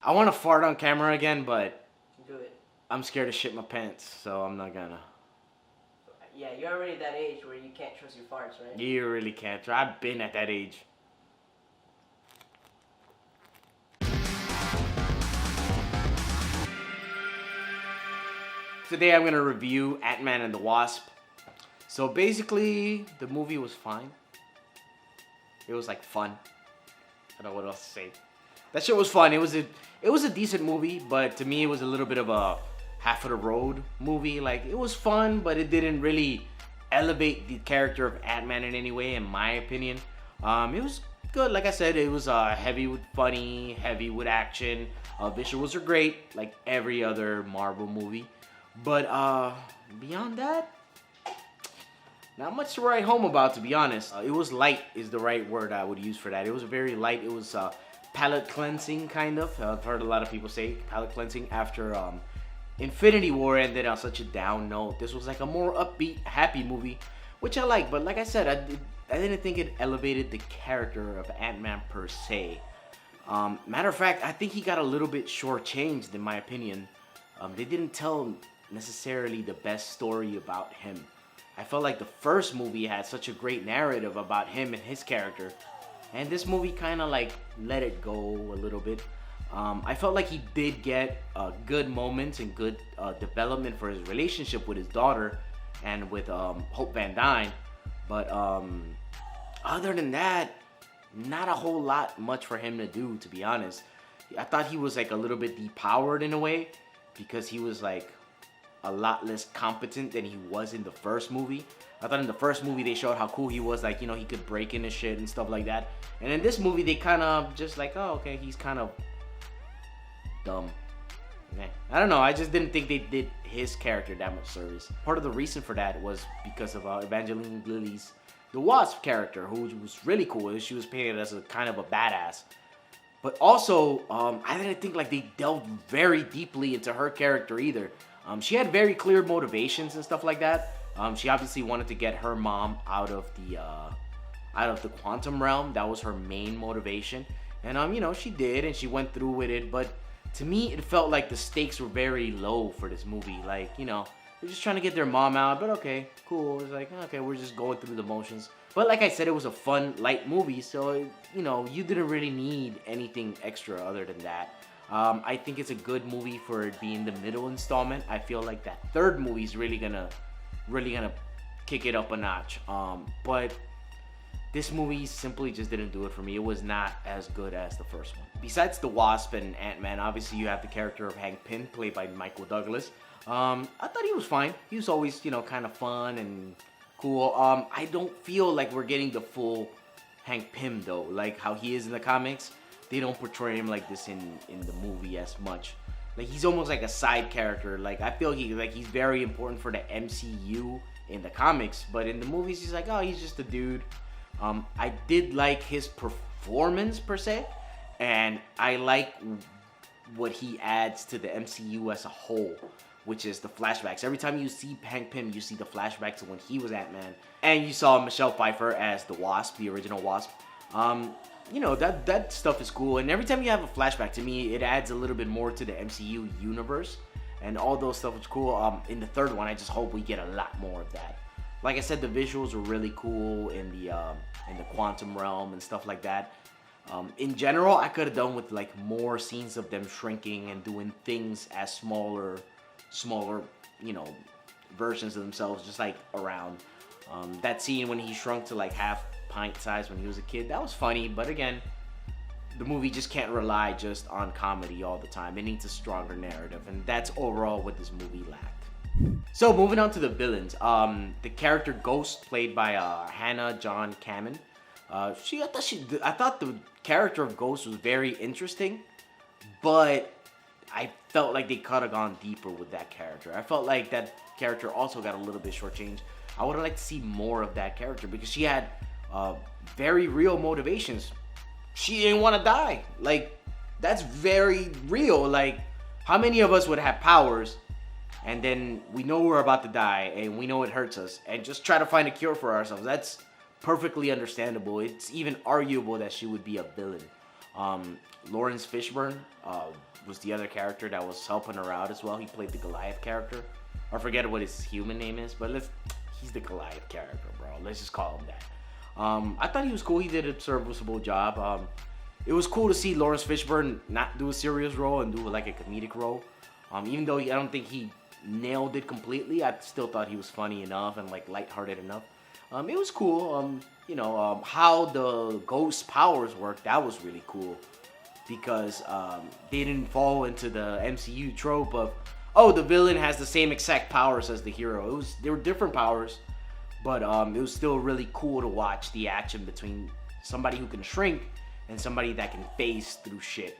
I want to fart on camera again, but Do it. I'm scared to shit my pants, so I'm not gonna. Yeah, you're already at that age where you can't trust your farts, right? You really can't. I've been at that age. Today I'm gonna review AntMan and the Wasp. So basically, the movie was fine. It was like fun. I don't know what else to say. That shit was fun. It was a decent movie, but to me it was a little bit of a half of the road movie. Like, it was fun, but it didn't really elevate the character of AntMan in any way, in my opinion. It was good. Like I said, it was heavy with funny, heavy with action. Visuals are great, like every other Marvel movie. But beyond that, not much to write home about, to be honest. It was light is the right word I would use for that. It was very light. It was palate cleansing, kind of. I've heard a lot of people say palate cleansing after Infinity War ended on such a down note. This was like a more upbeat, happy movie, which I like. But like I said, I didn't think it elevated the character of Ant-Man per se. Matter of fact, I think he got a little bit shortchanged, in my opinion. They didn't tell necessarily the best story about him. I felt like the first movie had such a great narrative about him and his character, and this movie kind of like let it go a little bit. I felt like he did get good moments and good development for his relationship with his daughter and with Hope Van Dyne, but other than that, not a whole lot much for him to do, to be honest. I thought he was like a little bit depowered in a way, because he was like a lot less competent than he was in the first movie. I thought in the first movie they showed how cool he was, like, you know, he could break into shit and stuff like that. And in this movie they kind of just like, oh, okay, he's kind of dumb. I don't know, I just didn't think they did his character that much service. Part of the reason for that was because of Evangeline Lilly's the Wasp character, who was really cool. She was painted as a kind of a badass. But also, I didn't think like they delved very deeply into her character either. She had very clear motivations and stuff like that. She obviously wanted to get her mom out of the quantum realm. That was her main motivation, and you know, she did, and she went through with it. But to me, it felt like the stakes were very low for this movie. Like, you know, they're just trying to get their mom out, but okay, cool. It's like, okay, we're just going through the motions. But like I said, it was a fun, light movie, so you know, you didn't really need anything extra other than that. I think it's a good movie for it being the middle installment. I feel like that third movie is really gonna kick it up a notch. But this movie simply just didn't do it for me. It was not as good as the first one. Besides the Wasp and Ant-Man, obviously you have the character of Hank Pym, played by Michael Douglas. I thought he was fine. He was always, you know, kind of fun and cool. I don't feel like we're getting the full Hank Pym though, like how he is in the comics. They don't portray him like this in the movie as much. Like, he's almost like a side character. Like, I feel he's very important for the MCU in the comics, but in the movies he's like, oh, he's just a dude. I did like his performance per se, and I like what he adds to the MCU as a whole, which is the flashbacks. Every time you see Hank Pym, you see the flashbacks to when he was Ant-Man, and you saw Michelle Pfeiffer as the Wasp, the original Wasp. You know, that stuff is cool, and every time you have a flashback, to me, it adds a little bit more to the MCU universe, and all those stuff is cool. In the third one, I just hope we get a lot more of that. Like I said, the visuals were really cool in the quantum realm and stuff like that. In general, I could have done with like more scenes of them shrinking and doing things as smaller, you know, versions of themselves, just like around. That scene when he shrunk to like half pint size when he was a kid, that was funny, but again, the movie just can't rely just on comedy all the time. It needs a stronger narrative, and that's overall what this movie lacked. So moving on to the villains, the character Ghost, played by Hannah John Kamen. I thought the character of Ghost was very interesting, but I felt like they could have gone deeper with that character. I felt like that character also got a little bit shortchanged. I would have liked to see more of that character, because she had very real motivations. She didn't want to die. Like, that's very real. Like, how many of us would have powers and then we know we're about to die and we know it hurts us and just try to find a cure for ourselves? That's perfectly understandable. It's even arguable that she would be a villain. Lawrence Fishburne, was the other character that was helping her out as well. He played the Goliath character. I forget what his human name is, but he's the Goliath character, bro. Let's just call him that. I thought he was cool. He did a serviceable job. It was cool to see Lawrence Fishburne not do a serious role and do like a comedic role. Even though I don't think he nailed it completely, I still thought he was funny enough and like lighthearted enough. It was cool. How the ghost powers worked, that was really cool. Because they didn't fall into the MCU trope of, oh, the villain has the same exact powers as the hero. They were different powers, but it was still really cool to watch the action between somebody who can shrink and somebody that can phase through shit.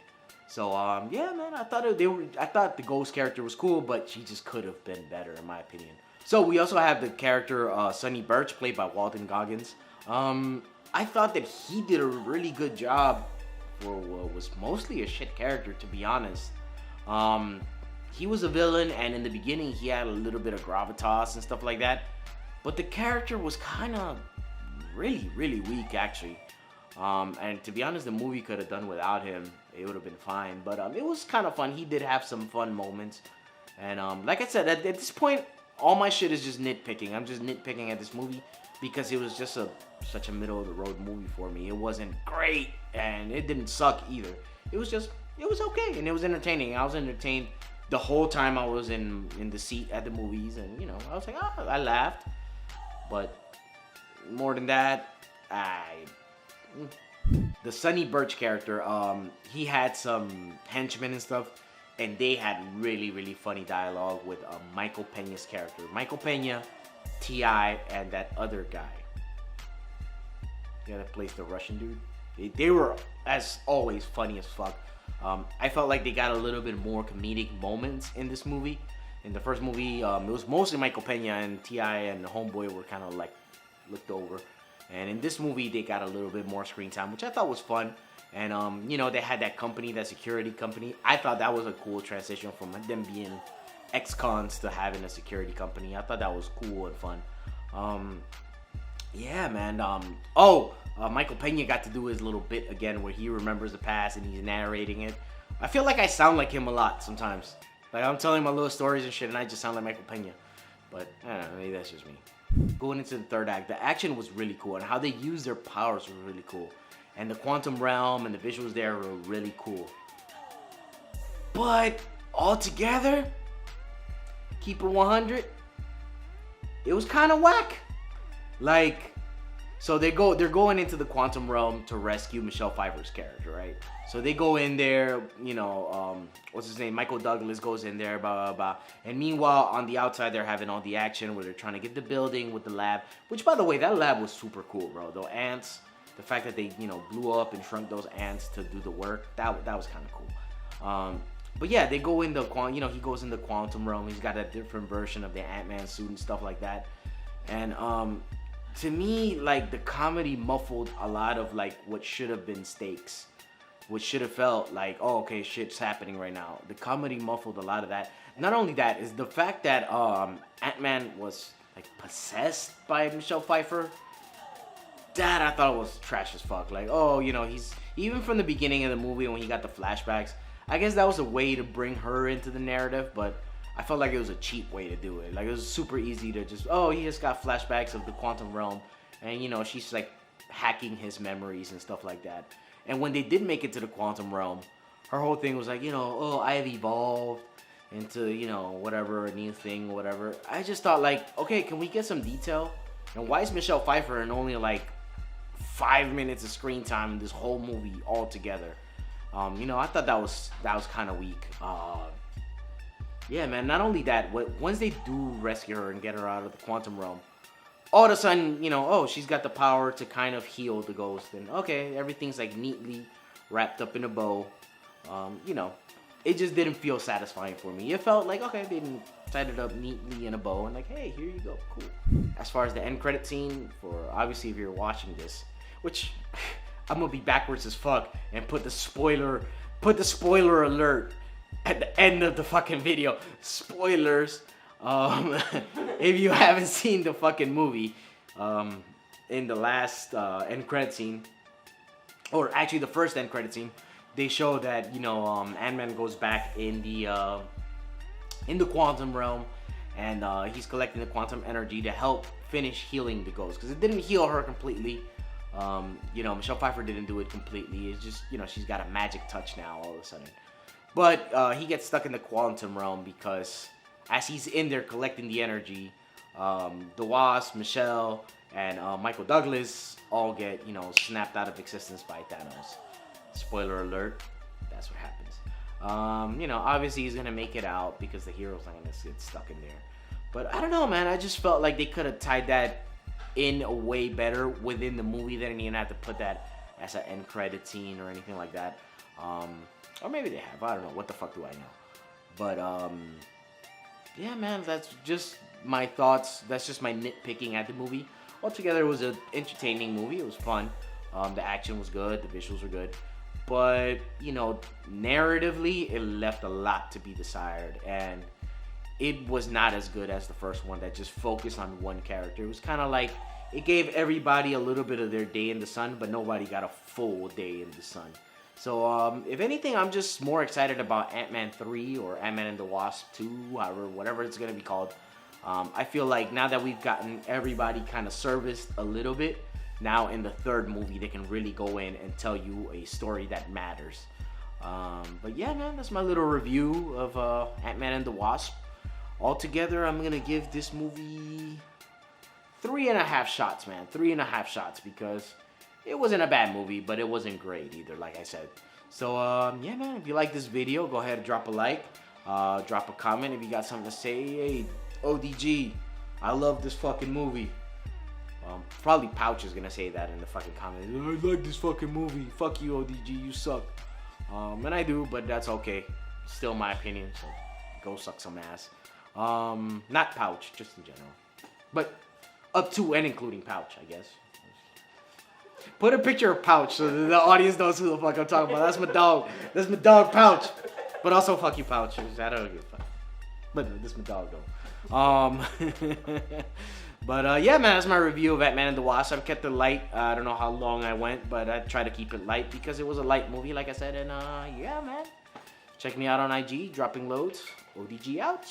So yeah, man, I thought the ghost character was cool, but she just could have been better in my opinion. So we also have the character Sonny Burch, played by Walton Goggins. I thought that he did a really good job for what was mostly a shit character, to be honest. He was a villain, and in the beginning he had a little bit of gravitas and stuff like that, but the character was kind of really weak actually. And to be honest, the movie could have done without him. It would have been fine, but it was kind of fun. He did have some fun moments, and like I said, at this point, all my shit is just nitpicking. I'm just nitpicking at this movie because it was just such a middle of the road movie for me. It wasn't great, and it didn't suck either. It was okay, and it was entertaining. I was entertained the whole time I was in the seat at the movies, and I was like, I laughed, but more than that, the Sonny Burch character, he had some henchmen and stuff, and they had really funny dialogue with Michael Pena's character. Michael Pena, T.I., and that other guy. Yeah, that plays the Russian dude. They were, as always, funny as fuck. I felt like they got a little bit more comedic moments in this movie. In the first movie, it was mostly Michael Pena, and T.I. and the homeboy were kind of like looked over. And in this movie, they got a little bit more screen time, which I thought was fun. And, they had that company, that security company. I thought that was a cool transition from them being ex-cons to having a security company. I thought that was cool and fun. Yeah, man. Michael Pena got to do his little bit again where he remembers the past and he's narrating it. I feel like I sound like him a lot sometimes. Like, I'm telling my little stories and shit, and I just sound like Michael Pena. But, I don't know, maybe that's just me. Going into the third act, the action was really cool, and how they used their powers was really cool. And the quantum realm and the visuals there were really cool. But, altogether, keep it 100, it was kind of whack. Like, so they're going into the quantum realm to rescue Michelle Pfeiffer's character, right? So they go in there, what's his name? Michael Douglas goes in there, blah, blah, blah. And meanwhile, on the outside, they're having all the action where they're trying to get the building with the lab. Which, by the way, that lab was super cool, bro. The ants, the fact that they, blew up and shrunk those ants to do the work, that was kind of cool. But yeah, they go in the, he goes in the quantum realm. He's got a different version of the AntMan suit and stuff like that. And, to me, like, the comedy muffled a lot of, like, what should have been stakes. Which should have felt like, oh, okay, shit's happening right now. The comedy muffled a lot of that. Not only that, is the fact that AntMan was, like, possessed by Michelle Pfeiffer. That I thought was trash as fuck. Like, oh, he's, even from the beginning of the movie when he got the flashbacks, I guess that was a way to bring her into the narrative, but I felt like it was a cheap way to do it. Like, it was super easy to just, oh, he just got flashbacks of the quantum realm, and, she's, like, hacking his memories and stuff like that. And when they did make it to the quantum realm, her whole thing was like, oh, I have evolved into, whatever, a new thing, whatever. I just thought, like, okay, can we get some detail? And why is Michelle Pfeiffer in only, like, 5 minutes of screen time in this whole movie altogether? I thought that was kind of weak. Yeah, man, not only that, once they do rescue her and get her out of the quantum realm, all of a sudden, she's got the power to kind of heal the ghost. And, okay, everything's, like, neatly wrapped up in a bow. It just didn't feel satisfying for me. It felt like, okay, they tied it up neatly in a bow. And, like, hey, here you go, cool. As far as the end credit scene, for, obviously, if you're watching this, which I'm going to be backwards as fuck and put the spoiler alert at the end of the fucking video. Spoilers. If you haven't seen the fucking movie, in the last end credit scene, or actually the first end credit scene, they show that Ant-Man goes back in the quantum realm, and he's collecting the quantum energy to help finish healing the ghost, because it didn't heal her completely. Michelle Pfeiffer didn't do it completely. It's just, she's got a magic touch now all of a sudden. But he gets stuck in the quantum realm because as he's in there collecting the energy, the Wasp, Michelle, and Michael Douglas all get, snapped out of existence by Thanos. Spoiler alert, that's what happens. Obviously he's gonna make it out because the hero's not gonna get stuck in there. But I don't know, man. I just felt like they could have tied that in a way better within the movie. They didn't even have to put that as an end credit scene or anything like that. Or maybe they have. I don't know. What the fuck do I know? But yeah, man. That's just my thoughts. That's just my nitpicking at the movie. Altogether, it was an entertaining movie. It was fun. The action was good. The visuals were good. But narratively, it left a lot to be desired, and it was not as good as the first one that just focused on one character. It was kind of like it gave everybody a little bit of their day in the sun, but nobody got a full day in the sun. So, if anything, I'm just more excited about Ant-Man 3 or Ant-Man and the Wasp 2, however, whatever it's going to be called. I feel like now that we've gotten everybody kind of serviced a little bit, now in the third movie, they can really go in and tell you a story that matters. But yeah, man, that's my little review of Ant-Man and the Wasp. Altogether, I'm going to give this movie 3.5 shots, man. 3.5 shots, because it wasn't a bad movie, but it wasn't great either, like I said. So, yeah, man, if you like this video, go ahead and drop a like. Drop a comment if you got something to say. Hey, ODG, I love this fucking movie. Probably Pouch is going to say that in the fucking comments. I like this fucking movie. Fuck you, ODG, you suck. And I do, but that's okay. Still my opinion, so go suck some ass. Not Pouch, just in general. But up to and including Pouch, I guess. Put a picture of Pouch so the audience knows who the fuck I'm talking about. That's my dog. That's my dog, Pouch. But also, fuck you, Pouch. I don't give a fuck. But this is my dog, though. But yeah, man, that's my review of Ant-Man and the Wasp. I've kept it light. I don't know how long I went, but I tried to keep it light because it was a light movie, like I said. And yeah, man. Check me out on IG, dropping loads. ODG out.